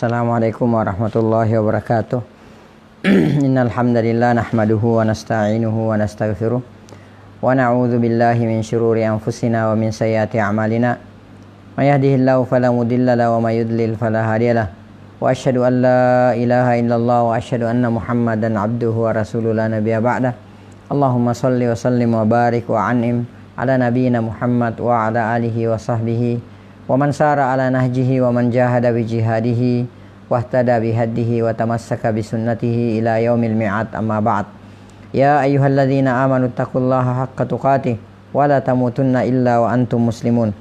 Assalamualaikum warahmatullahi wabarakatuh. Innal hamdalillah nahmaduhu wa nasta'inuhu wa nastaghfiruh wa na'udzu billahi min shururi anfusina wa min sayyiati a'malina. May yahdihillahu fala mudilla lahu wa may yudlil fala hadiyalah. Wa asyhadu an la ilaha illallah wa asyhadu anna Muhammadan abduhu wa rasuluhu la nabiyya ba'dah. Allahumma shalli wa sallim wa barik wa an'im ala nabiyyina Muhammad wa ala alihi wa sahbihi wa man sara ala nahjihi wa man jahada bi jihadihi wa ihtada bi hadihi wa tamassaka bi sunnatihi ila yaumil mi'ad, amma ba'd. Ya ayyuhalladzina amanu taqullaha haqqa tuqatih wa la tamutunna illa wa antum muslimun.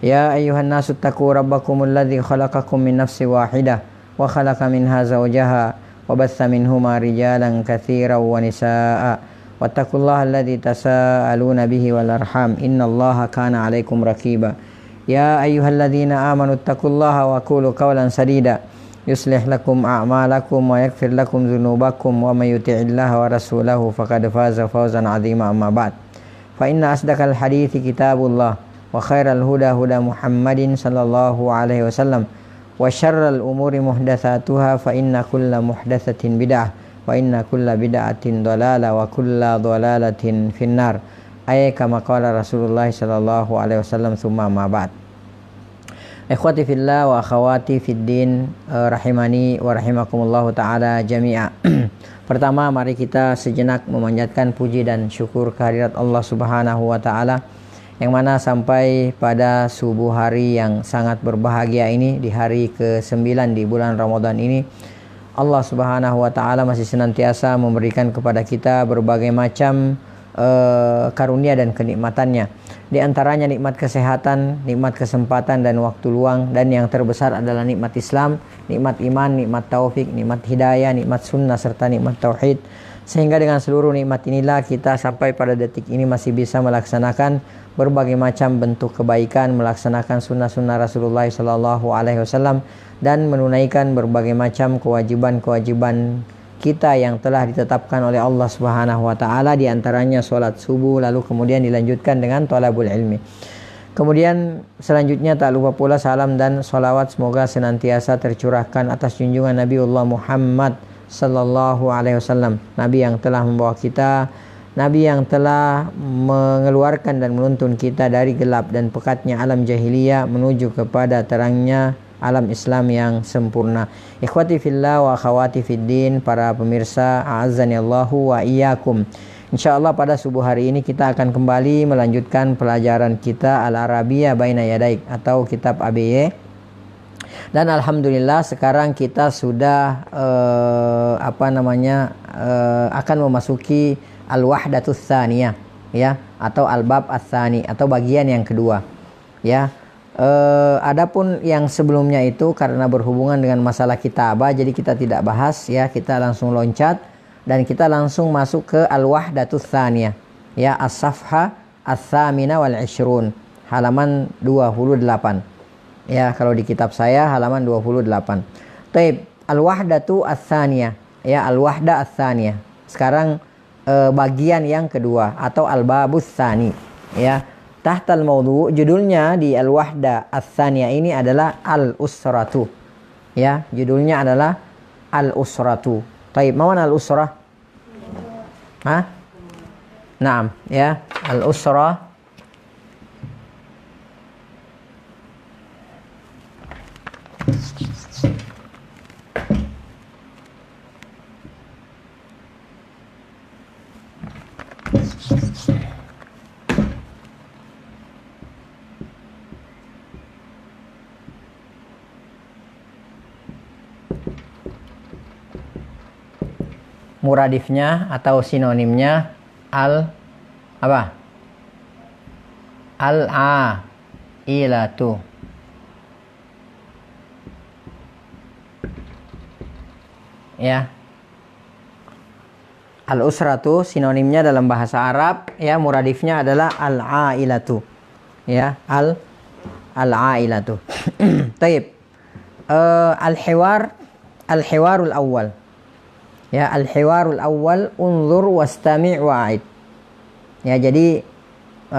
Ya ayyuhan nasu taqu rabbakumul ladzi khalaqakum min nafsin wahidah wa khalaqa minha zawjaha wa batha minhuma rijalan katsiran wa nisaa'a wattaqullaha alladzi tasaaluna bihi wal arham innallaha kana 'alaikum raqiba. Ya ayyuhalladzina amanu taqullaha wa qulu qawlan sadida yuslih lakum a'malakum wa yaghfir lakum dzunubakum wa may yuti'illaha wa rasulahu faqad faza fawzan 'azima, amma ba'd. Fa inna asdaqal hadithi kitabullah wa khairal huda huda Muhammadin sallallahu alaihi wasallam wa syarral umuri muhdatsatuha fa inna kulla muhdatsatin bid'ah wa inna kulla bid'atin dhalalah wa kulla dhalalatin finnar. Kama qala Rasulullah sallallahu alaihi wasallam, tsumma ma ba'd. Ikhwati fillah wa akhawati fid din, rahimani wa rahimakumullahu taala jami'a. Pertama, mari kita sejenak memanjatkan puji dan syukur kehadirat Allah Subhanahu wa taala, yang mana sampai pada subuh hari yang sangat berbahagia ini, di hari ke-9 di bulan Ramadan ini, Allah Subhanahu wa taala masih senantiasa memberikan kepada kita berbagai macam karunia dan kenikmatannya. Di antaranya nikmat kesehatan, nikmat kesempatan dan waktu luang, dan yang terbesar adalah nikmat Islam, nikmat iman, nikmat taufik, nikmat hidayah, nikmat sunnah, serta nikmat tauhid. Sehingga dengan seluruh nikmat inilah kita sampai pada detik ini masih bisa melaksanakan berbagai macam bentuk kebaikan, melaksanakan sunnah-sunnah Rasulullah SAW, dan menunaikan berbagai macam kewajiban-kewajiban kita yang telah ditetapkan oleh Allah Subhanahu wa taala, di antaranya salat subuh, lalu kemudian dilanjutkan dengan thalabul ilmi. Kemudian selanjutnya tak lupa pula salam dan salawat semoga senantiasa tercurahkan atas junjungan Nabiullah Muhammad sallallahu alaihi wasallam, nabi yang telah membawa kita, nabi yang telah mengeluarkan dan menuntun kita dari gelap dan pekatnya alam jahiliyah menuju kepada terangnya alam Islam yang sempurna. Ikhwati fillah wa akhawati fiddin, para pemirsa a'azzanillahu wa iyyakum. Insyaallah pada subuh hari ini kita akan kembali melanjutkan pelajaran kita Al-Arabiyah Baina Yadaik atau kitab ABY. Dan alhamdulillah sekarang kita sudah akan memasuki al-wahdatus tsaniyah, ya, atau al-bab ats-tsani, atau bagian yang kedua, ya. Adapun yang sebelumnya itu karena berhubungan dengan masalah kitabah, jadi kita tidak bahas, ya, kita langsung loncat dan kita langsung masuk ke al-wahdatus tsaniyah, ya, as-safha ats-tsamina wal 'ishrun, halaman 28. Ya, kalau di kitab saya halaman 28. Taib, al-wahdatu ats-tsaniyah, ya, al-wahda ats-tsaniyah. Sekarang bagian yang kedua atau al-babus tsani, ya. Tahtal maudhu, judulnya di al-wahda ats-tsaniyah ini adalah al-usratu. Ya, judulnya adalah al-usratu. Taib, mana al-usrah? Hah? Naam, ya, al-usrah. Muradifnya atau sinonimnya al-ailatu. Ya. Al-usratu sinonimnya dalam bahasa Arab, ya, muradifnya adalah al-ailatu. Ya, al-ailatu. Taib. Al-hiwarul awal. Ya, al-hiwarul awal unzur wastami' wa'id. Ya, jadi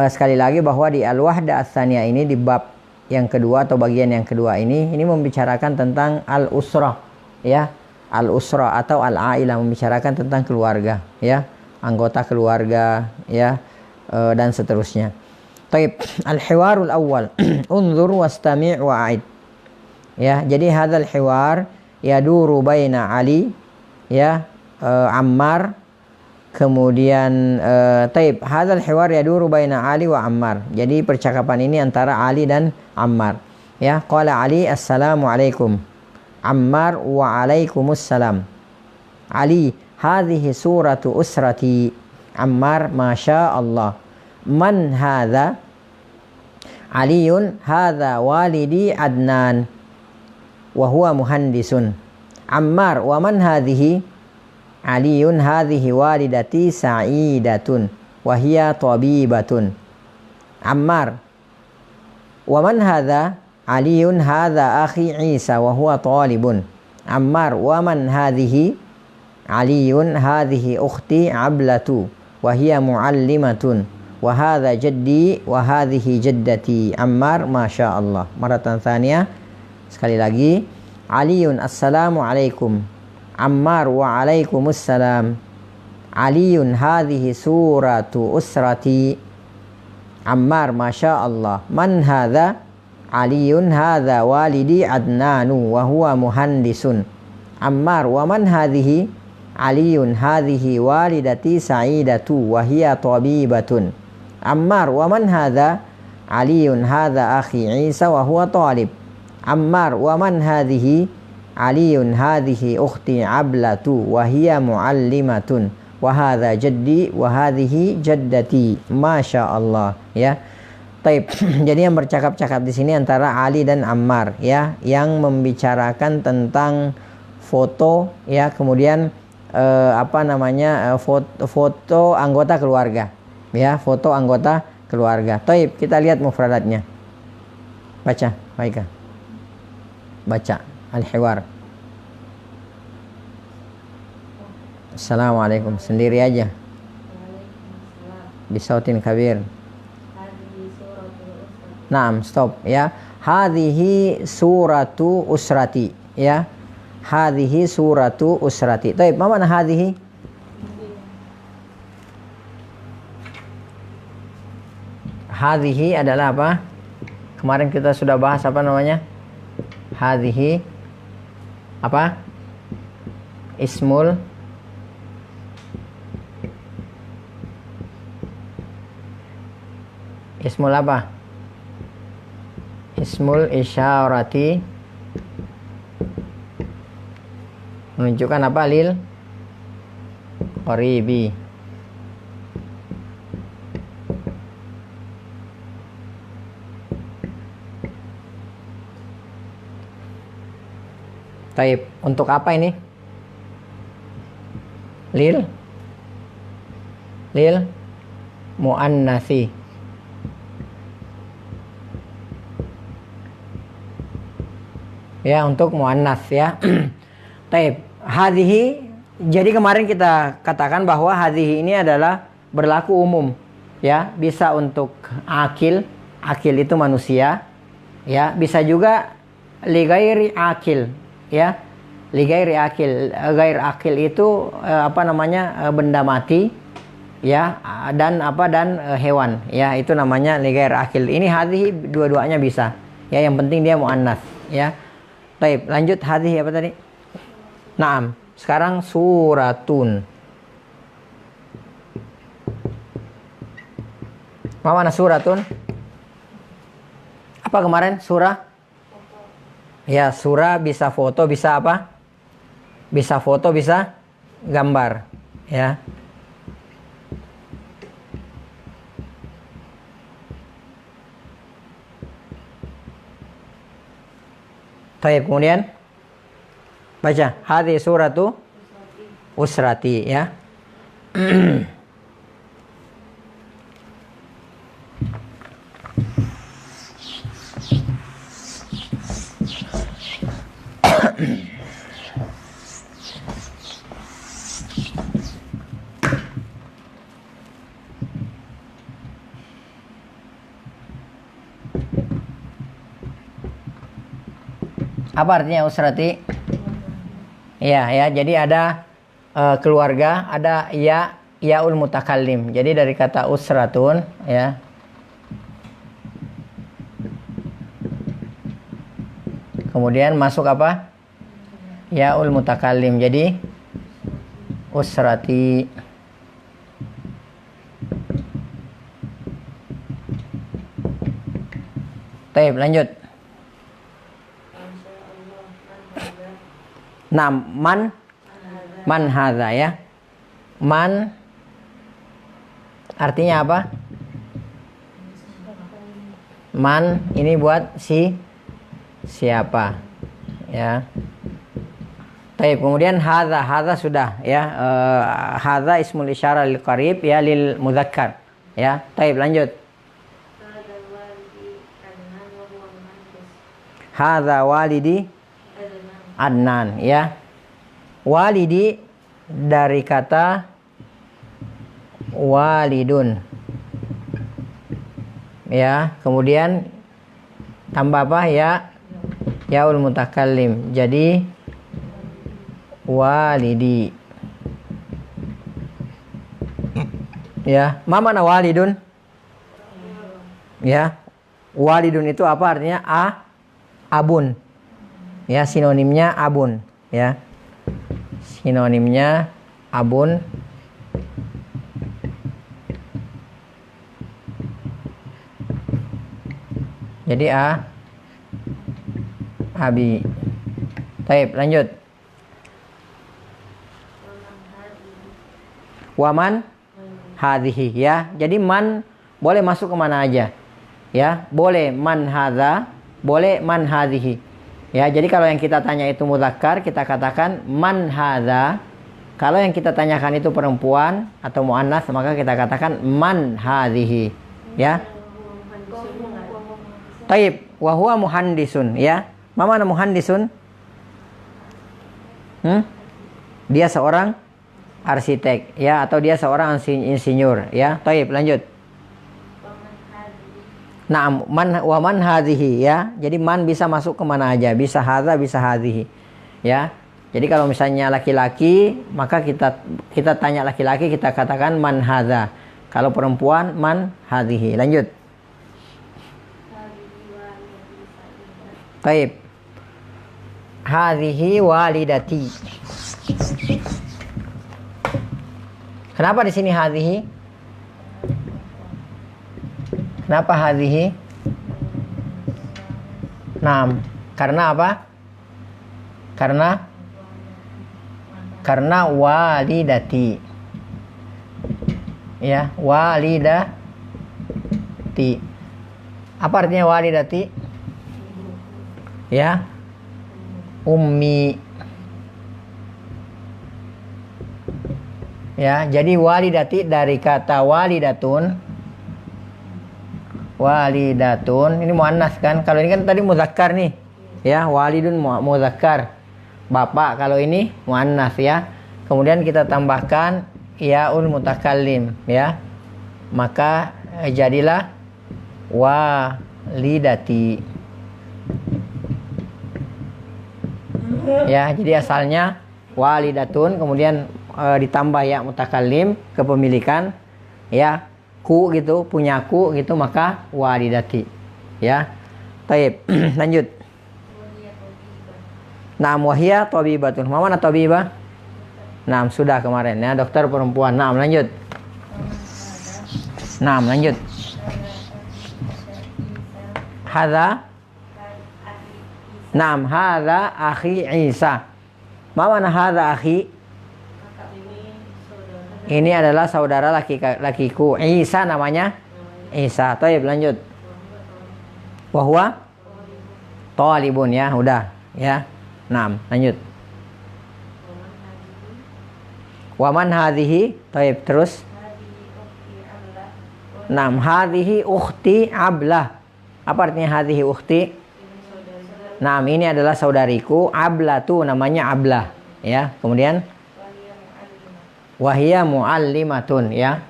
sekali lagi bahwa di al-wahda ats-tsaniyah ini, di bab yang kedua atau bagian yang kedua ini membicarakan tentang al-usrah, ya. Al-usrah atau al-ailah, membicarakan tentang keluarga, ya, anggota keluarga, ya, dan seterusnya. Taib, al-hiwarul awal. Unzur wastami' wa'id. Ya, jadi hadzal hiwar yaduru baina Ali, ya, Ammar, kemudian taib, hadzal hiwar yaduru baina Ali wa Ammar. Jadi percakapan ini antara Ali dan Ammar. Ya, qala Ali assalamu alaikum. Ammar wa alaikumussalam. Ali, hadhihi suratu usrati. Ammar, masya Allah. Man hadha? Aliyun, hadha walidi Adnan wa huwa muhandisun. Ammar, wa man hadhihi? Aliyun, hadhihi walidati sa'idatun wa hiya tabibatun. Ammar, wa man hadha? Aliyun, hadha akhi Isa wa huwa talibun. Ammar, wa man hadhihi? Aliyun, hadhihi ukhti Ablatu wa hiya muallimatun wa hadha jaddi wa hadhihi jaddati. Ammar, masya Allah. Maratan tsaniyah, sekali lagi. Aliyun, assalamu alaikum. Ammar, wa alaikumussalam. Aliyun, hadhihi suratu usrati. Ammar, masya Allah. Man hadha? Aliyun, hadha walidi Adnanu wa huwa muhandisun. Ammar, wa man hadhihi? Aliyun, hadhihi walidati Sa'idatu wa hiya tabibatun. Ammar, wa man hadha? Aliyun, hadha akhi Isa wa huwa talib. Ammar, wa man hadhihi? Aliyun, hadhihi ukhti Ablatu wa hiya muallimatun wa hadha jaddi wa hadhihi jaddati. Masya Allah, ya. Taib. Jadi yang bercakap-cakap di sini antara Ali dan Ammar, ya, yang membicarakan tentang foto, ya, kemudian foto anggota keluarga, ya, foto anggota keluarga. Taib, kita lihat mufradatnya. Baca, Maika. Baca al-hiwar. Assalamualaikum, sendiri aja. Bisautin kabir. Naam, stop, ya. Hadhihi suratu usrati, ya. Hadhihi suratu usrati. Taib, apa makna hadhihi? Hadhihi adalah apa? Kemarin kita sudah bahas apa namanya? Hadhihi apa? Ismul apa? Ismul isyarati, menunjukkan apa? Lil qaribi. Taib, untuk apa ini? Lil muannatsi. Ya, untuk muannas, ya. Taib, hadhihi. Jadi kemarin kita katakan bahwa hadhihi ini adalah berlaku umum, ya. Bisa untuk akil itu manusia, ya. Bisa juga li ghairi akil, ya. Li ghairi akil, ghair akil itu benda mati, ya, dan hewan, ya, itu namanya li ghairi akil. Ini hadhihi dua-duanya bisa, ya, yang penting dia muannas, ya. Baik, lanjut, hadhihi apa tadi? Naam, sekarang suratun. Apa mana suratun? Apa kemarin? Surah? Ya, surah bisa foto, bisa apa? Bisa foto, bisa gambar, ya. Baik, kemudian baca hadhihi suratu usrati, ya. Apa artinya usrati? Ya, ya. Jadi ada keluarga, ada yaul mutakallim. Jadi dari kata usratun, ya. Kemudian masuk apa? Yaul mutakallim. Jadi usrati. Baik, lanjut. Nah, man hadza ya. Man artinya apa? Man ini buat siapa, ya. Baik, kemudian hadza sudah ya. Hadza ismul isyarah lil qarib ya, lil mudzakkar ya. Baik, lanjut. Hadza walidi Adnan ya. Walidi dari kata walidun ya, kemudian tambah apa ya, yaul mutakallim, jadi walidi ya. Ma mana walidun ya? Walidun itu apa artinya? Abun ya, sinonimnya abun ya, sinonimnya abun. Jadi abi. Baik, lanjut. Waman hadhihi ya. Jadi man boleh masuk kemana aja ya, boleh man hadza, boleh man hadhihi ya. Jadi kalau yang kita tanya itu mudzakkar, kita katakan man hadza. Kalau yang kita tanyakan itu perempuan atau muannas, maka kita katakan man hadhihi ya. Taib, wa huwa muhandisun ya. Ma mana muhandisun? Dia seorang arsitek ya, atau dia seorang insinyur ya. Taib, lanjut. Nah, wa man hadhihi ya. Jadi man bisa masuk kemana aja, bisa hadza, bisa hadhihi ya. Jadi kalau misalnya laki-laki, maka kita tanya laki-laki, kita katakan man hadza. Kalau perempuan, man hadhihi. Lanjut. Baik. Hadhihi walidati. Kenapa di sini hadhihi? Kenapa hadhihi? Nah, karena apa? Karena walidati. Ya, walidati. Apa artinya walidati? Ya, ummi. Ya, jadi walidati dari kata walidatun. Walidatun ini muannas kan? Kalau ini kan tadi muzakkar nih. Ya, walidun muzakkar. Bapak, kalau ini muannas ya. Kemudian kita tambahkan yaul mutakallim ya. Maka jadilah walidati. Ya, jadi asalnya walidatun, kemudian ditambah ya mutakallim, kepemilikan ya, ku gitu, punyaku gitu, maka walidati ya. Taib. Lanjut. Naam wahia tabibatun. Mana tabibah? Naam, sudah kemarin ya, dokter perempuan. Naam, lanjut. Naam, lanjut. Hadza. Naam, hadza akhi Isa. Mana hadza akhi? Ini adalah saudara lakiku. Isa namanya. Isa. Taib, lanjut. Wahwa talibun ya, udah ya. Naam, lanjut. Waman hadhihi. Taib, terus. Naam, hadhihi ukhti Ablah. Apa artinya hadhihi ukhti? Naam, ini adalah saudariku. Ablatu namanya Ablah ya. Kemudian wahia muallimatun ya.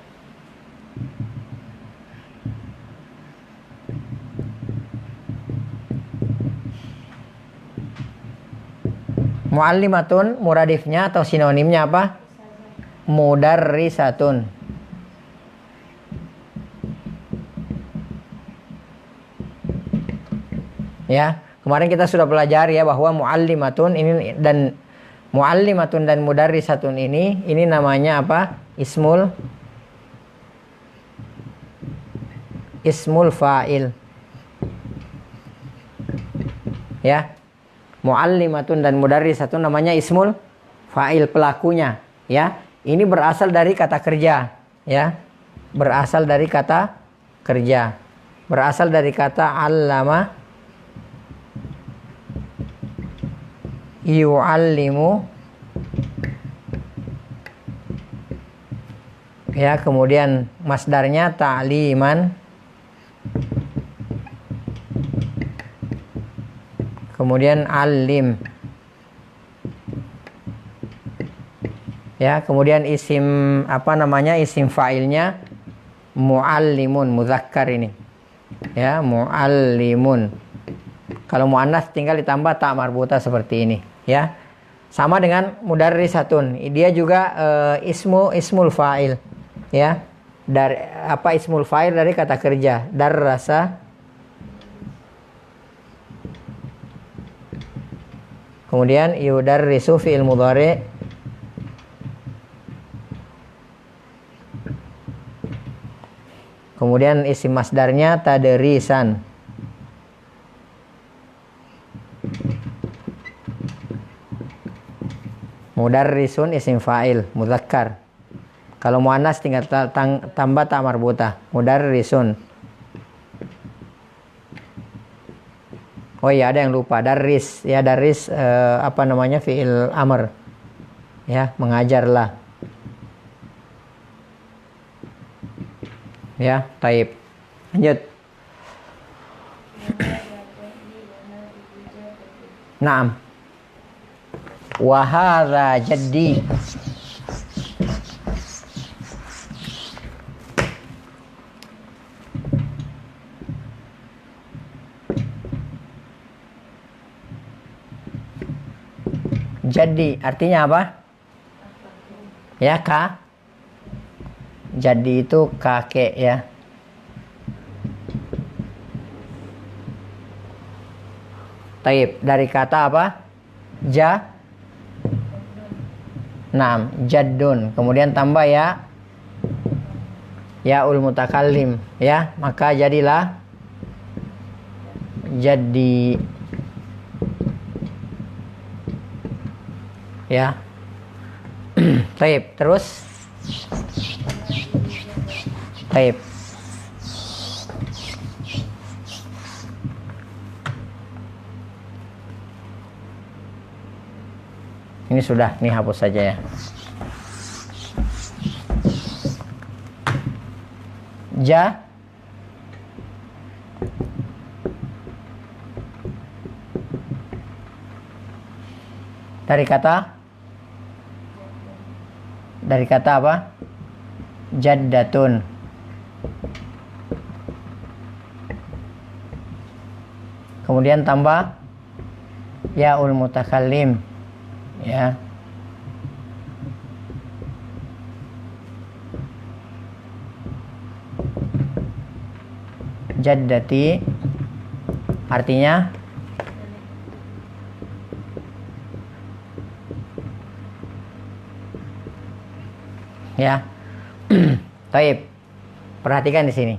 Muallimatun muradifnya atau sinonimnya apa? Mudarrisatun. Ya, kemarin kita sudah belajar ya bahwa muallimatun ini dan mudarrisatun ini namanya apa? Ismul fa'il. Ya. Muallimatun dan mudarrisatun namanya ismul fa'il, pelakunya, ya. Ini berasal dari kata kerja, ya. Berasal dari kata kerja. Berasal dari kata allama yu'allimu, ya, kemudian masdarnya ta'liman, kemudian alim, ya, kemudian isim isim fa'ilnya muallimun, muzakkar ini, ya, muallimun. Kalau muannas tinggal ditambah ta marbuta seperti ini, ya. Sama dengan mudarrisatun, dia juga ismul fa'il, ya. Dari ismul fa'il dari kata kerja darrasa, kemudian yudarrisu fi'il mudhari, kemudian isim masdarnya tadrisan, mudarrisun isim fa'il muzakkar. Kalau muannas tinggal tambah ta marbuta, mudarrisun. Oh iya, ada yang lupa, darris, ya, darris fi'il amr, ya, mengajarlah, ya. Taib, lanjut. Naam. Wa hadza jaddi. Jadi artinya apa? Ya, jadi itu kakek, ya. Taib, dari kata apa? Naam, jaddun. Kemudian tambah yaul mutakallim, ya, maka jadilah jadi, ya. Taib, terus. Taib. Ini sudah, nih hapus saja, ya. Dari kata apa? Jaddatun. Kemudian tambah yaul mutakallim, ya. Jaddati artinya ya. Taib. Perhatikan di sini.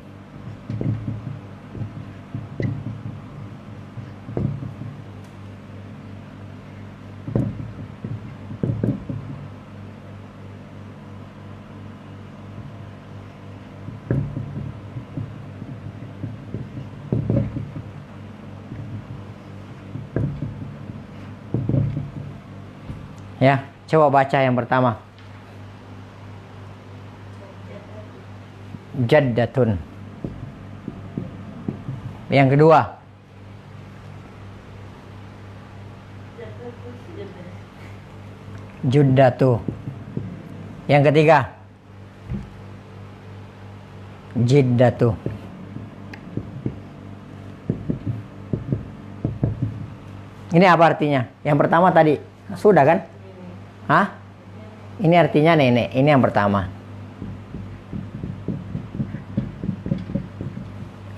Ya, coba baca yang pertama. Jaddatun. Yang kedua. Juddatu. Yang ketiga. Jiddatu. Ini apa artinya? Yang pertama tadi Sudah kan? Hah? Ini artinya nenek. Ini yang pertama.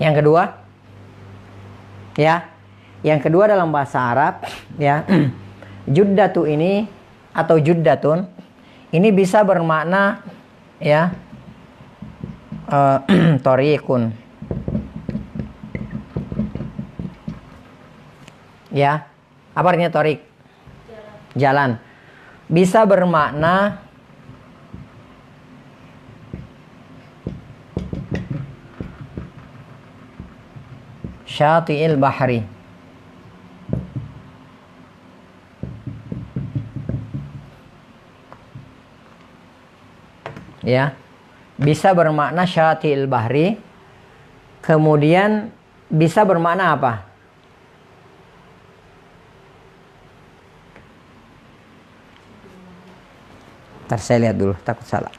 Yang kedua, ya. Yang kedua dalam bahasa Arab, ya. Juddatu ini atau juddatun ini bisa bermakna, ya, thoriqun. Ya. Apa artinya thoriq? Jalan. Bisa bermakna syati'il bahri. Ya. Bisa bermakna syati'il bahri. Kemudian bisa bermakna apa? Ntar saya lihat dulu, takut salah.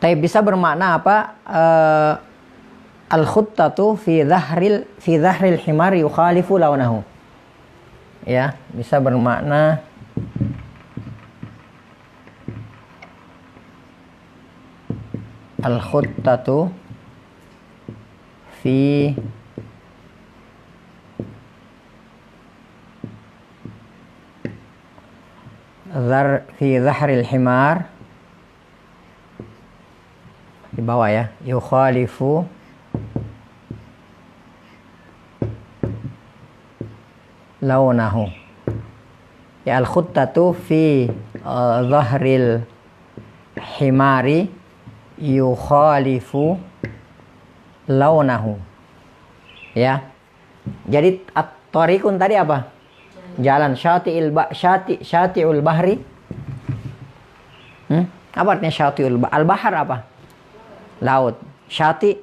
Tapi bisa bermakna apa? Al-khuttatu fi dhahril himar yukhalifu launahu. Ya, bisa bermakna al-khuttatu fi dhahril himar, di bawah ya, yukhalifu launahu. Ya, al-khuttatu fi dhahril himari yukhalifu launahu. Ya. Jadi at-tariqun tadi apa? Jalan. Syati'ul bahri. Apa artinya syati'ul bahri? Al-bahar apa? Laut. Syati.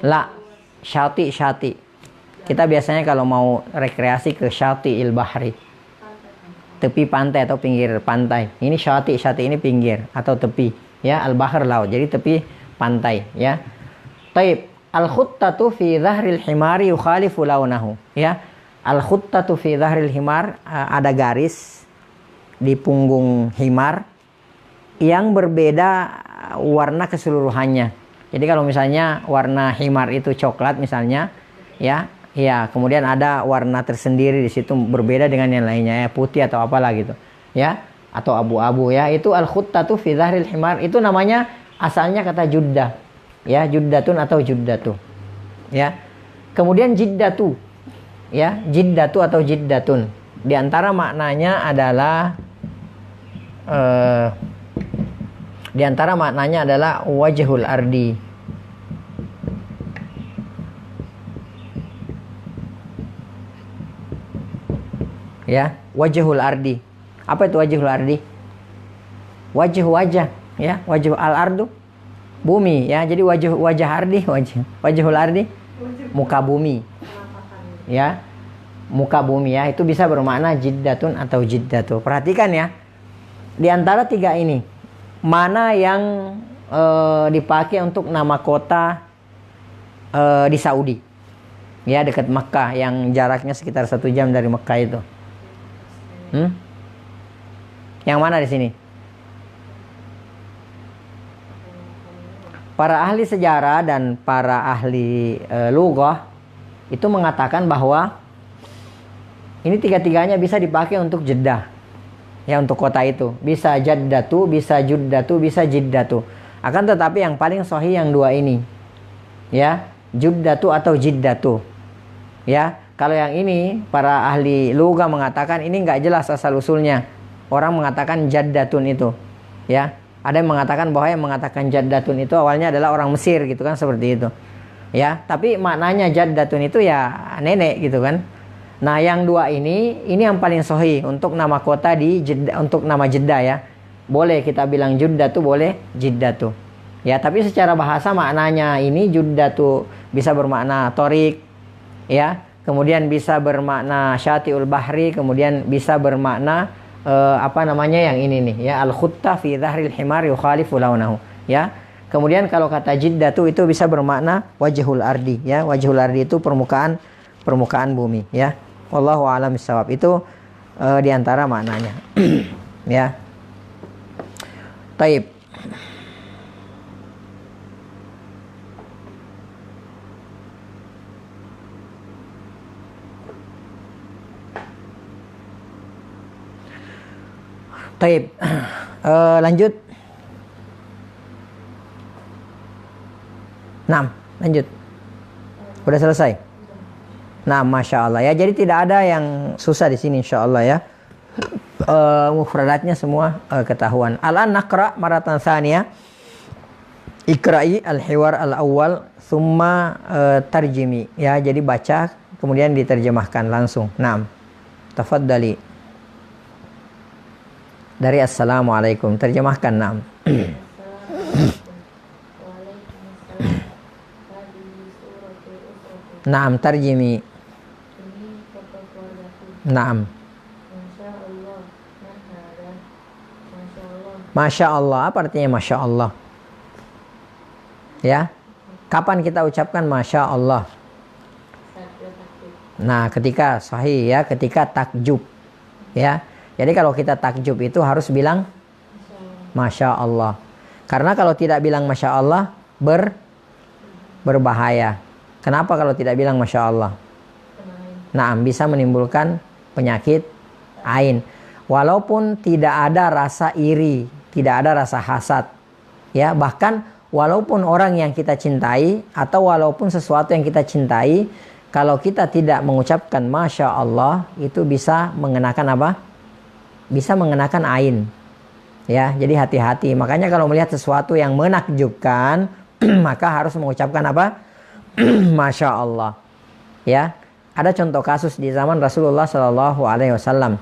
La. Syati. Kita biasanya kalau mau rekreasi ke syati'il bahri, tepi pantai atau pinggir pantai. Ini syati ini pinggir atau tepi, ya. Al-bahr laut, jadi tepi pantai, ya. Taib, al-khuttatu fi dhahril himari yukhalifu launahu, ya. Al-khuttatu fi dhahril himar, ada garis di punggung himar yang berbeda warna keseluruhannya. Jadi kalau misalnya warna himar itu coklat misalnya, ya. Ya, kemudian ada warna tersendiri di situ berbeda dengan yang lainnya, ya, putih atau apalah gitu, ya, atau abu-abu, ya. Itu al-khuttatu fi dhahril himar, itu namanya asalnya kata juddah, ya, juddatun atau juddatu, ya. Kemudian jiddatu, ya, jiddatu atau jiddatun. Di antara maknanya adalah wajhul ardi. Ya, wajhul ardi. Apa itu wajhul ardi? Wajah, ya, wajh al-ardu bumi, ya. Jadi wajah ardi, wajhul ardi muka bumi. Ya. Muka bumi, ya. Itu bisa bermakna jiddatun atau jiddatu. Perhatikan, ya. Di antara tiga ini, mana yang dipakai untuk nama kota di Saudi? Ya, dekat Mekah, yang jaraknya sekitar 1 jam dari Mekah itu. Yang mana di sini? Para ahli sejarah dan para ahli lughah itu mengatakan bahwa ini tiga-tiganya bisa dipakai untuk Jeddah, ya, untuk kota itu. Bisa jaddatu, bisa juddatu, bisa jiddatu. Akan tetapi yang paling sahih yang dua ini, ya, juddatu atau jiddatu, ya. Kalau yang ini, para ahli lugah mengatakan ini nggak jelas asal usulnya. Orang mengatakan jaddatun itu, ya. Ada yang mengatakan bahwa yang mengatakan jaddatun itu awalnya adalah orang Mesir, gitu kan, seperti itu, ya. Tapi maknanya jaddatun itu ya nenek, gitu kan. Nah, yang dua ini yang paling sahih untuk nama kota di Jeddah, untuk nama Jeddah, ya. Boleh kita bilang juddatu, boleh jiddatu, ya. Tapi secara bahasa maknanya ini juddatu bisa bermakna torik, ya. kemudian bisa bermakna syati'ul bahri, kemudian bisa bermakna yang ini nih ya, al-khutta fi dhahril himar yukhalifu launahu ya. Kemudian kalau kata jiddatu itu bisa bermakna wajhul ardi ya. Wajhul ardi itu permukaan bumi ya. Wallahu a'lam bishawab. Itu diantara maknanya ya. Taib. Taib. Lanjut. Nah, lanjut. Udah selesai? Nah, Masya Allah ya. Jadi tidak ada yang susah di sini insya Allah ya. Mufradatnya semua ketahuan. Al-an naqra maratan tsaniyah. Ikra'i al-hiwar al-awwal thumma tarjimi ya. Jadi baca kemudian diterjemahkan langsung. Naam. Tafaddali. Dari Assalamualaikum terjemahkan. Naam. Naam, tarjimi. Naam. Masya Allah, apa artinya Masya Allah? Ya, kapan kita ucapkan Masya Allah? Nah, ketika sahih ya, ketika takjub. Ya, jadi kalau kita takjub itu harus bilang Masya Allah. Karena kalau tidak bilang Masya Allah, berbahaya. Kenapa kalau tidak bilang Masya Allah? Nah, bisa menimbulkan penyakit ain. Walaupun tidak ada rasa iri, tidak ada rasa hasad. Ya, bahkan walaupun orang yang kita cintai atau walaupun sesuatu yang kita cintai, kalau kita tidak mengucapkan Masya Allah, itu bisa mengenakan apa? Bisa mengenakan ain. Ya, jadi hati-hati. Makanya kalau melihat sesuatu yang menakjubkan, maka harus mengucapkan apa? Masya Allah. Ya, ada contoh kasus di zaman Rasulullah Shallallahu Alaihi Wasallam.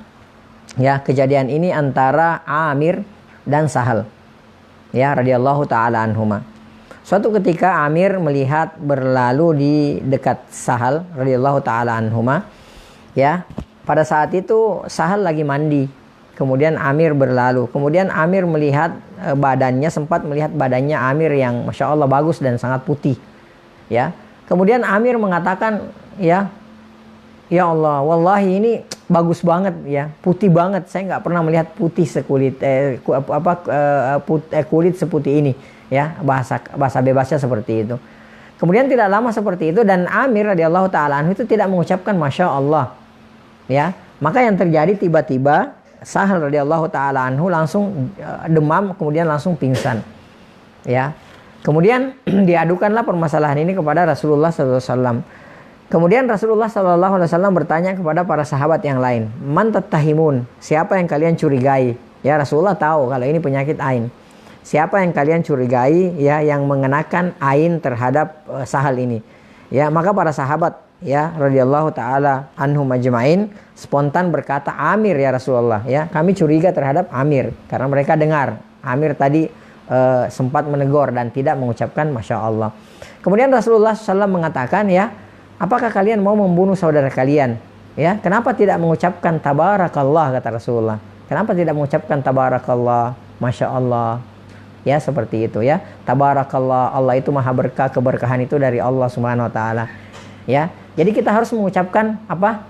Ya, kejadian ini antara Amir dan Sahal. Ya, radhiyallahu taala anhuma. Suatu ketika Amir melihat berlalu di dekat Sahal, radhiyallahu taala anhuma. Ya, pada saat itu Sahal lagi mandi. Kemudian Amir berlalu. Kemudian Amir melihat badannya, sempat melihat badannya Amir yang Masya Allah bagus dan sangat putih. Ya, kemudian Amir mengatakan, ya Allah, wallahi ini bagus banget ya, putih banget. Saya nggak pernah melihat putih sekulit kulit seputih ini. Ya, bahasa bebasnya seperti itu. Kemudian tidak lama seperti itu dan Amir radhiyallahu taala anhu itu tidak mengucapkan Masya Allah. Ya, maka yang terjadi tiba-tiba Sahal radhiyallahu taala anhu langsung demam, kemudian langsung pingsan. Ya. Kemudian diadukanlah permasalahan ini kepada Rasulullah SAW. Kemudian Rasulullah SAW bertanya kepada para sahabat yang lain, man tattahimun, siapa yang kalian curigai? Ya, Rasulullah tahu kalau ini penyakit ain. Siapa yang kalian curigai ya yang mengenakan ain terhadap Sahal ini? Ya, maka para sahabat ya radhiyallahu taala anhum ajmain spontan berkata Amir ya Rasulullah. Ya, kami curiga terhadap Amir karena mereka dengar Amir tadi sempat menegur dan tidak mengucapkan Masya Allah. Kemudian Rasulullah SAW mengatakan ya, apakah kalian mau membunuh saudara kalian? Ya, kenapa tidak mengucapkan Tabarakallah kata Rasulullah? Kenapa tidak mengucapkan Tabarakallah, Masya Allah? Ya, seperti itu ya. Tabarakallah, Allah itu maha berkah, keberkahan itu dari Allah Subhanahu Wa Taala. Ya, jadi kita harus mengucapkan apa?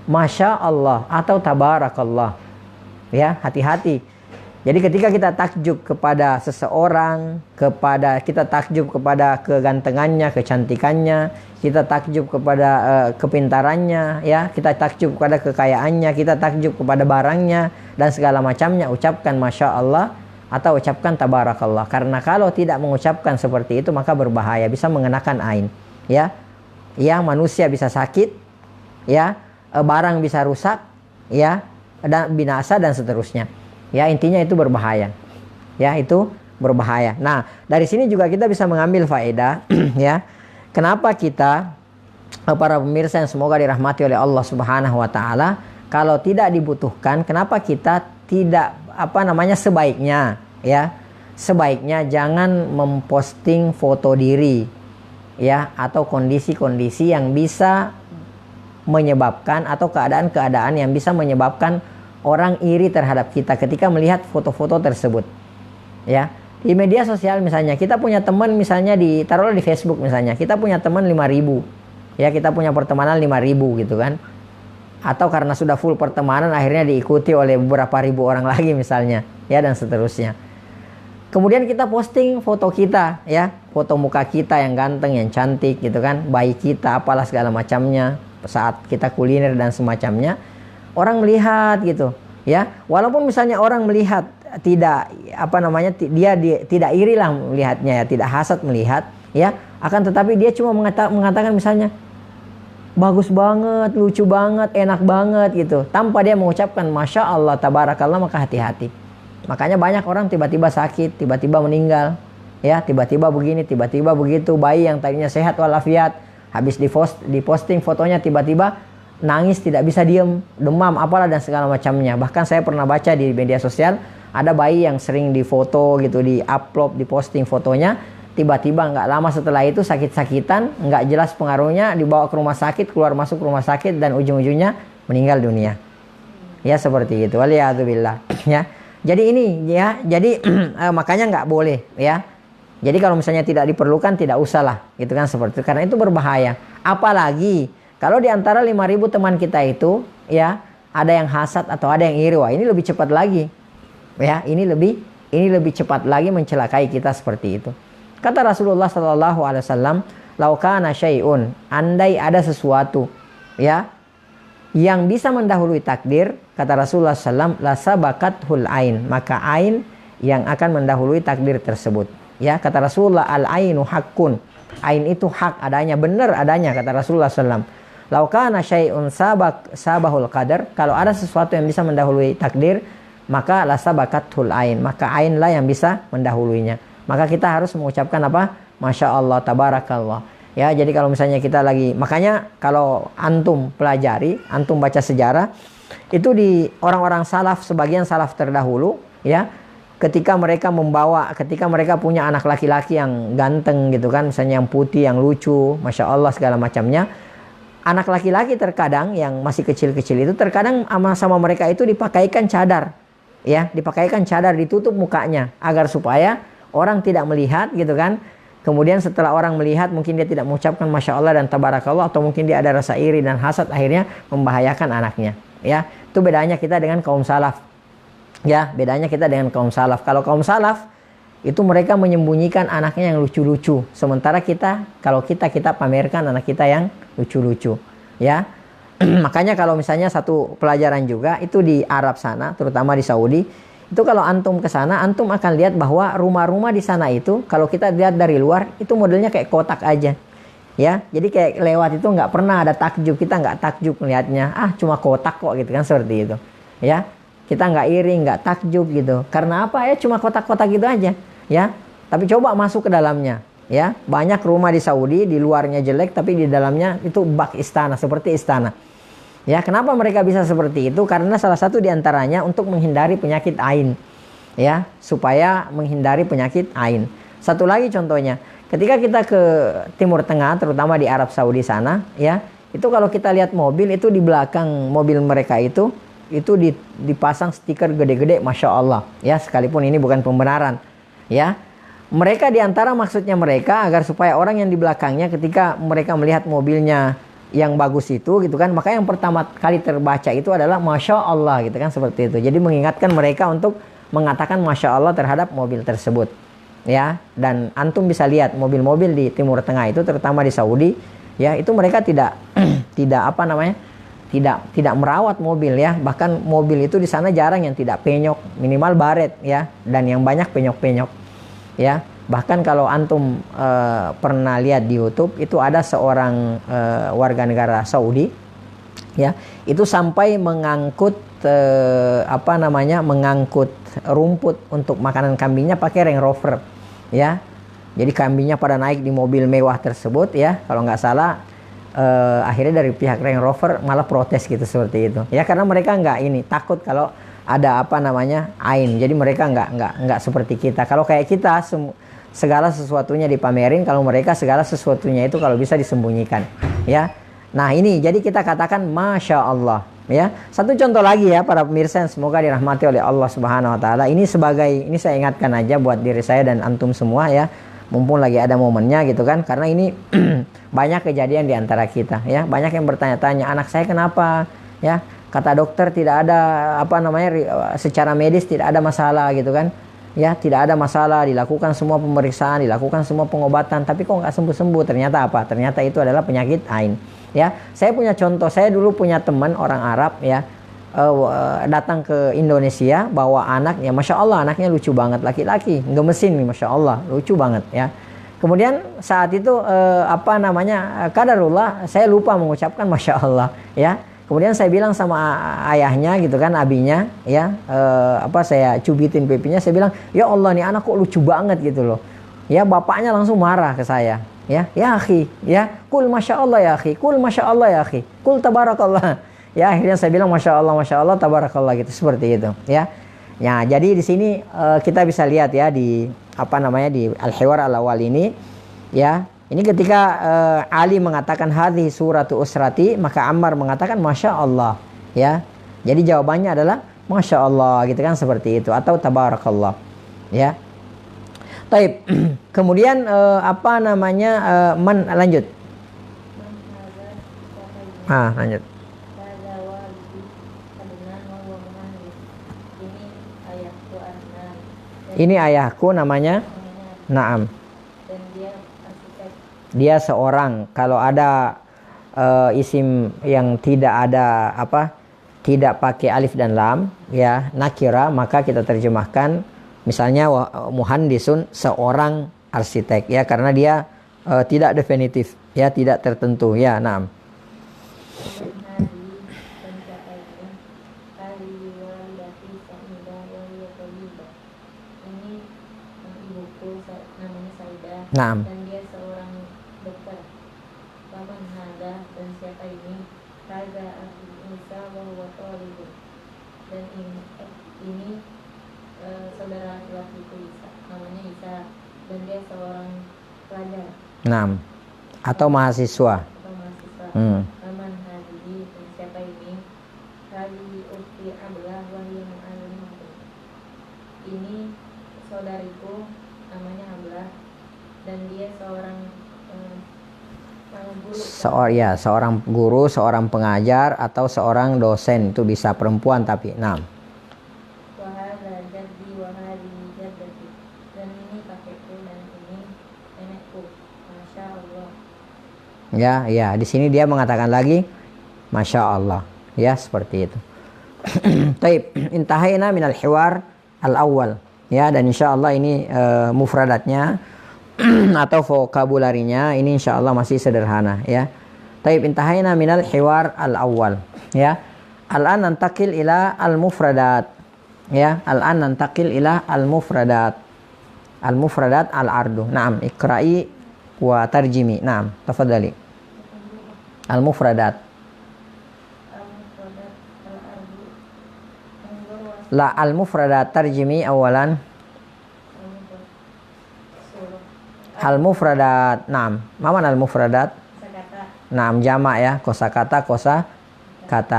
Masya Allah atau Tabarakallah. Ya, hati-hati. Jadi ketika kita takjub kepada seseorang, kita takjub kepada kegantengannya, kecantikannya, kita takjub kepada kepintarannya, ya, kita takjub kepada kekayaannya, kita takjub kepada barangnya dan segala macamnya, ucapkan Masya Allah atau ucapkan Tabarakallah. Karena kalau tidak mengucapkan seperti itu maka berbahaya, bisa mengenakan ain, ya. Ya, manusia bisa sakit, ya, barang bisa rusak, ya, dan binasa dan seterusnya. Ya, intinya itu berbahaya. Ya, itu berbahaya. Nah, dari sini juga kita bisa mengambil faedah ya. Kenapa kita para pemirsa yang semoga dirahmati oleh Allah Subhanahu wa taala, kalau tidak dibutuhkan, kenapa kita tidak sebaiknya ya. Sebaiknya jangan memposting foto diri ya atau kondisi-kondisi yang bisa menyebabkan atau keadaan-keadaan yang bisa menyebabkan orang iri terhadap kita ketika melihat foto-foto tersebut. Ya, di media sosial misalnya kita punya teman, misalnya taruhlah di Facebook misalnya, kita punya teman 5.000. Ya, kita punya pertemanan 5.000 gitu kan. Atau karena sudah full pertemanan akhirnya diikuti oleh beberapa ribu orang lagi misalnya, ya, dan seterusnya. Kemudian kita posting foto kita, ya, foto muka kita yang ganteng, yang cantik gitu kan, bayi kita, apalah segala macamnya, saat kita kuliner dan semacamnya. Orang melihat gitu, ya. Walaupun misalnya orang melihat tidak dia tidak iri lah melihatnya, ya, tidak hasad melihat, ya. Akan tetapi dia cuma mengatakan misalnya bagus banget, lucu banget, enak banget gitu, tanpa dia mengucapkan masya Allah, tabarakallah, maka hati-hati. Makanya banyak orang tiba-tiba sakit, tiba-tiba meninggal, ya, tiba-tiba begini, tiba-tiba begitu. Bayi yang tadinya sehat walafiat, habis diposting fotonya tiba-tiba nangis, tidak bisa diem, demam, apalah dan segala macamnya. Bahkan saya pernah baca di media sosial, ada bayi yang sering difoto gitu, di-upload, diposting fotonya, tiba-tiba nggak lama setelah itu sakit-sakitan, nggak jelas pengaruhnya, dibawa ke rumah sakit, keluar masuk rumah sakit, dan ujung-ujungnya meninggal dunia. Ya, seperti itu. Waliyadzubillah. Ya. Jadi ini, ya, jadi makanya nggak boleh, ya. Jadi kalau misalnya tidak diperlukan, tidak usah lah, gitu kan, seperti itu. Karena itu berbahaya. Apalagi kalau di antara 5.000 teman kita itu, ya, ada yang hasad atau ada yang iri, wah, ini lebih cepat lagi, ya. Ini lebih cepat lagi mencelakai kita seperti itu. Kata Rasulullah Sallallahu Alaihi Wasallam, "Laukana syai'un," andai ada sesuatu, ya, yang bisa mendahului takdir, kata Rasulullah SAW, la sabaqathul ain, maka ain yang akan mendahului takdir tersebut. Ya, kata Rasulullah, al ainu haqqun, ain itu hak adanya, benar adanya, kata Rasulullah SAW. Laukana syai'un sabahul qadar, kalau ada sesuatu yang bisa mendahului takdir, maka la sabaqathul ain, maka ain lah yang bisa mendahuluinya. Maka kita harus mengucapkan apa? Masya Allah, tabarakallah. Ya, jadi kalau misalnya kita lagi, makanya kalau antum pelajari, antum baca sejarah, itu di orang-orang salaf, sebagian salaf terdahulu, ya, ketika mereka punya anak laki-laki yang ganteng gitu kan, misalnya yang putih, yang lucu, Masya Allah segala macamnya, anak laki-laki terkadang yang masih kecil-kecil itu terkadang sama mereka itu dipakaikan cadar, ya, dipakaikan cadar, ditutup mukanya agar supaya orang tidak melihat gitu kan. Kemudian setelah orang melihat, mungkin dia tidak mengucapkan Masya Allah dan Tabarakallah, atau mungkin dia ada rasa iri dan hasad, akhirnya membahayakan anaknya. Ya, itu bedanya kita dengan kaum salaf. Ya, bedanya kita dengan kaum salaf. Kalau kaum salaf, itu mereka menyembunyikan anaknya yang lucu-lucu. Sementara kalau kita pamerkan anak kita yang lucu-lucu. Ya, makanya kalau misalnya satu pelajaran juga, itu di Arab sana, terutama di Saudi, itu kalau antum ke sana, antum akan lihat bahwa rumah-rumah di sana itu, kalau kita lihat dari luar, itu modelnya kayak kotak aja. Ya, jadi kayak lewat itu nggak pernah ada takjub, kita nggak takjub melihatnya, cuma kotak kok gitu kan, seperti itu. Ya, kita nggak iri, nggak takjub gitu. Karena apa? Ya cuma kotak-kotak gitu aja. Ya, tapi coba masuk ke dalamnya. Ya, banyak rumah di Saudi, di luarnya jelek, tapi di dalamnya itu bak istana, seperti istana. Ya, kenapa mereka bisa seperti itu? Karena salah satu diantaranya untuk menghindari penyakit ain. Ya, supaya menghindari penyakit ain. Satu lagi contohnya, ketika kita ke Timur Tengah, terutama di Arab Saudi sana, ya, itu kalau kita lihat mobil, itu di belakang mobil mereka itu dipasang stiker gede-gede, Masya Allah. Ya, sekalipun ini bukan pembenaran. Ya, mereka diantara maksudnya mereka agar supaya orang yang di belakangnya ketika mereka melihat mobilnya yang bagus itu gitu kan, maka yang pertama kali terbaca itu adalah Masya Allah gitu kan, seperti itu. Jadi mengingatkan mereka untuk mengatakan Masya Allah terhadap mobil tersebut, ya. Dan antum bisa lihat mobil-mobil di Timur Tengah itu, terutama di Saudi, ya, itu mereka tidak tidak merawat mobil, ya. Bahkan mobil itu di sana jarang yang tidak penyok, minimal baret, ya, dan yang banyak penyok-penyok, ya. Bahkan kalau antum pernah lihat di YouTube, itu ada seorang warga negara Saudi, ya, itu sampai mengangkut mengangkut rumput untuk makanan kambingnya pakai Range Rover, ya. Jadi kambingnya pada naik di mobil mewah tersebut, ya. Kalau nggak salah akhirnya dari pihak Range Rover malah protes gitu, seperti itu. Ya, karena mereka takut kalau ada ain. Jadi mereka nggak seperti kita. Kalau kayak kita segala sesuatunya dipamerin, kalau mereka segala sesuatunya itu kalau bisa disembunyikan, ya. Nah ini jadi kita katakan Masya Allah ya. Satu contoh lagi ya para pemirsa yang semoga dirahmati oleh Allah Subhanahu Wa Taala. Ini saya ingatkan aja buat diri saya dan antum semua ya. Mumpung lagi ada momennya gitu kan. Karena ini banyak kejadian di antara kita ya. Banyak yang bertanya-tanya, anak saya kenapa ya. Kata dokter tidak ada secara medis tidak ada masalah gitu kan. Ya, tidak ada masalah, dilakukan semua pemeriksaan, dilakukan semua pengobatan, tapi kok nggak sembuh-sembuh. Ternyata apa? Ternyata itu adalah penyakit ain. Ya, saya punya contoh. Saya dulu punya teman orang Arab ya, datang ke Indonesia bawa anaknya. Masya Allah, anaknya lucu banget, laki-laki, gemesin nih, Masya Allah, lucu banget ya. Kemudian saat itu qadarullah, saya lupa mengucapkan Masya Allah ya. Kemudian saya bilang sama ayahnya gitu kan, abinya ya, saya cubitin pipinya, saya bilang, ya Allah nih anak kok lucu banget gitu loh. Ya bapaknya langsung marah ke saya. Ya akhi, ya kul Masya Allah ya akhi, kul Masya Allah ya akhi, kul tabarakallah. Ya akhirnya saya bilang Masya Allah tabarakallah gitu, seperti itu ya. Ya jadi di sini kita bisa lihat ya di di Al-Hiwar Al-Awwal ini ya. Ini ketika Ali mengatakan hadhi suratu usrati, maka Ammar mengatakan Masya Allah ya. Jadi jawabannya adalah Masya Allah gitu kan, seperti itu, atau tabarakallah ya. Taib. Kemudian lanjut. Lanjut. Ini ayahku namanya Naam. Dia seorang, kalau ada isim yang tidak ada tidak pakai alif dan lam ya, nakira, maka kita terjemahkan misalnya muhandisun, seorang arsitek ya, karena dia tidak definitif ya, tidak tertentu ya. Naam. Naam. Saudara laki-laki Isa, namanya Isa, dan dia seorang pelajar. Naam. Atau mahasiswa. Aman hadihi, dan siapa ini? Hadi ukti Abdullah wa hiya mu'allimah. Ini saudariku, namanya Abdullah, dan dia seorang guru. Seorang guru, seorang pengajar, atau seorang dosen, itu bisa perempuan tapi. Naam. Ya, di sini dia mengatakan lagi Masya Allah ya, seperti itu. Taib, intahaina minal hiwar al-awwal ya, dan insyaallah ini mufradatnya atau vokabularinya ini insyaallah masih sederhana ya. Taib, intahaina minal hiwar al-awwal ya. Al-an nantaqil ila al-mufradat ya. Al-an nantaqil ila al-mufradat. Al-mufradat al-ardu. Naam, ikra'i wa tarjimi. Naam, tafadhali. Al-mufradat. La al-mufradat tarjimi awalan. Al-mufradat. Naam. Mana al-mufradat? Naam, jamak ya, kosakata.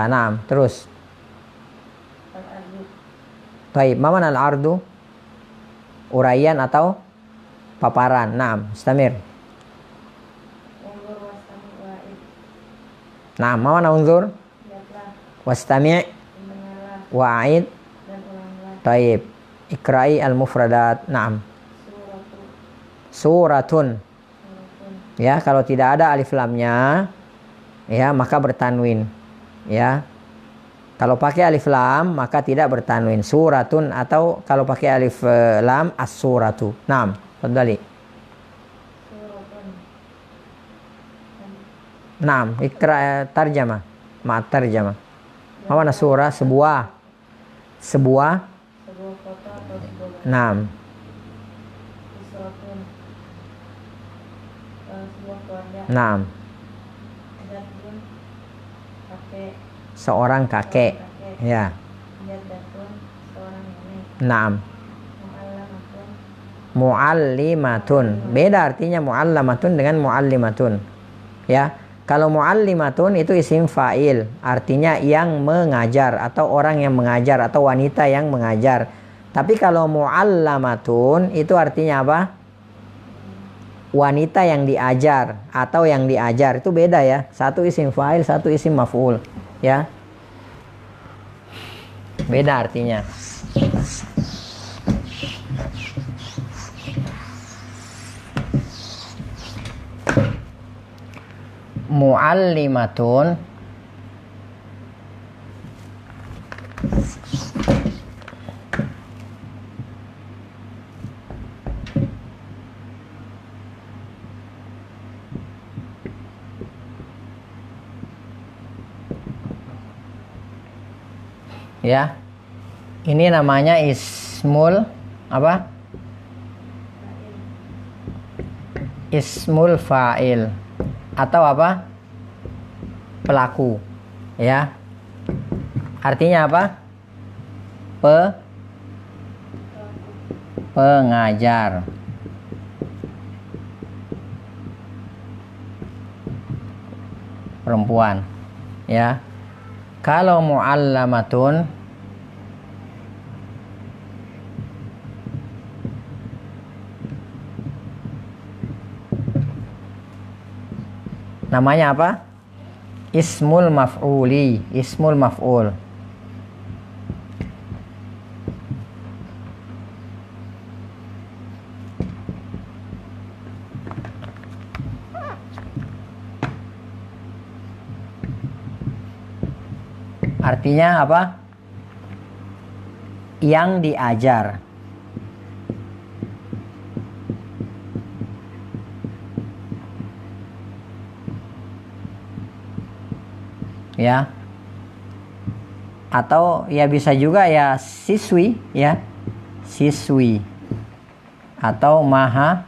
Naam, terus. Baik, mana al-ardu? Uraian atau paparan. Naam, istamir. Nah, mana unzur? Wastami' wa'id. Taib. Ikra'i al-mufradat. Naam. Suratun. Ya, kalau tidak ada alif lamnya ya, maka bertanwin. Ya. Kalau pakai alif lam maka tidak bertanwin. Suratun, atau kalau pakai alif lam as-suratu. Naam, fadhali. Naam, ikra tarjamah. Ma'at tarjamah. Mana surah? Sebuah kota atau sebuah. Naam. Sebuah keluarga. Naam. Seorang kakek. Ya. Seorang nenek. Naam. Mu'allimatun. Beda artinya mu'allamatun dengan mu'allimatun. Ya. Kalau muallimatun itu isim fa'il, artinya yang mengajar atau orang yang mengajar atau wanita yang mengajar. Tapi kalau muallamatun itu artinya apa? Wanita yang diajar atau yang diajar, itu beda ya. Satu isim fa'il, satu isim maf'ul, ya. Beda artinya. Muallimatun ya. Ini namanya ismul apa? Ismul fa'il atau apa? Pelaku, ya. Artinya apa? Pengajar. Perempuan, ya. Kalau muallamatun namanya apa? Ismul maf'uli, ismul maf'ul. Artinya apa? Yang diajar. Ya. Atau ya bisa juga ya siswi, ya. Siswi. Atau maha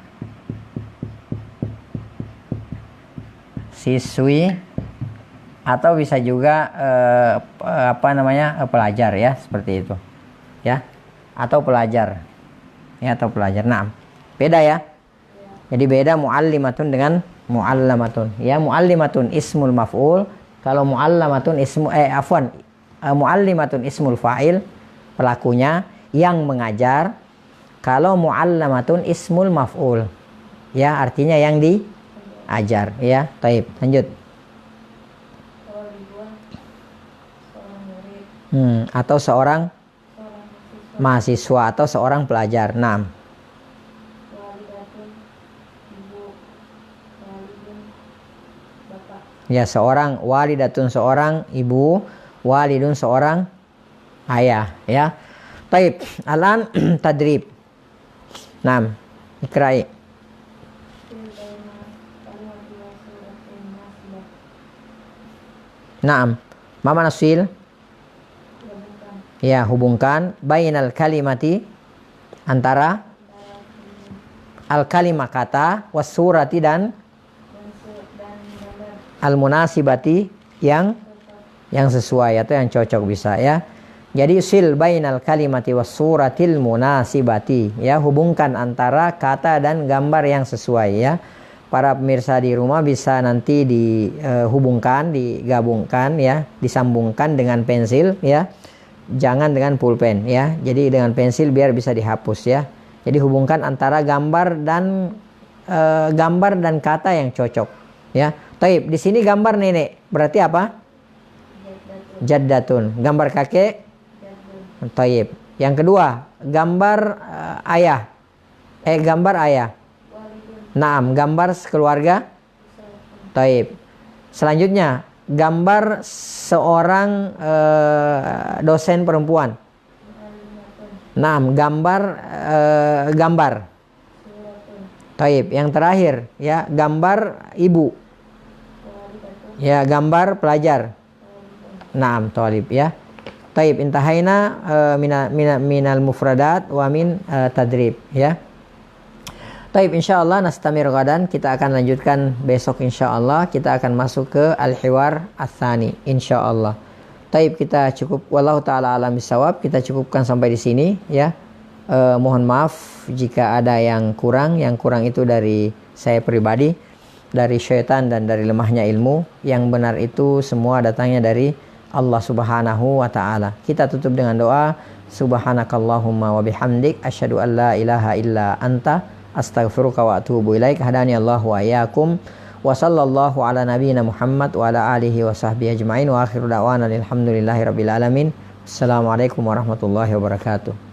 siswi, atau bisa juga pelajar, ya, seperti itu, ya, atau pelajar, ya, atau pelajar. Nah, beda ya. Jadi beda muallimatun dengan muallamatun, ya. Muallimatun ismul maf'ul, kalau muallamatun muallimatun ismul fa'il, pelakunya yang mengajar. Kalau muallamatun ismul maf'ul, ya, artinya yang diajar, ya. Taib, lanjut. Atau seorang mahasiswa atau seorang pelajar. 6. Ya, seorang walidatun seorang ibu, walidun seorang ayah, ya. Taib, alan tadrib. 6. Ikrai. Naam. Ma mana sil? Ya, hubungkan bainal kalimati, antara al kalimah kata, was surati dan al munasibati yang sesuai atau yang cocok, bisa, ya. Jadi sil bainal kalimati was suratil munasibati, ya, hubungkan antara kata dan gambar yang sesuai, ya. Para pemirsa di rumah bisa nanti dihubungkan, digabungkan, ya, disambungkan dengan pensil, ya. Jangan dengan pulpen, ya. Jadi dengan pensil biar bisa dihapus, ya. Jadi hubungkan antara gambar dan kata yang cocok, ya. Taib, di sini gambar nenek berarti apa? Jaddatun. Gambar kakek? Taib. Yang kedua, gambar ayah. Gambar ayah. Naam, gambar keluarga? Taib. Selanjutnya, gambar seorang dosen perempuan. Naam, gambar. Taib. Yang terakhir, ya, gambar ibu. Ya, gambar pelajar. Naam, talib, ya. Taib, intahaina minal mufradat wa min tadrib, ya. Taib, insyaallah nastamir gadan, kita akan lanjutkan besok insyaallah. Kita akan masuk ke al-hiwar ats-tsani insyaallah. Taib, kita cukup, wallahu taala alam bisawab, kita cukupkan sampai di sini, ya. Mohon maaf jika ada yang kurang itu dari saya pribadi. dari syaitan dan dari lemahnya ilmu. Yang benar itu semua datangnya dari Allah Subhanahu wa taala. Kita tutup dengan doa, subhanakallahumma wa bihamdik asyhadu an la ilaha illa anta astaghfiruka wa atubu ilaik. Hadani Allah wa iyyakum. Wa sallallahu ala nabiyyina Muhammad wa ala alihi wa sahbihi ajmain wa akhiru da'wana alhamdulillahi rabbil alamin. Assalamualaikum warahmatullahi wabarakatuh.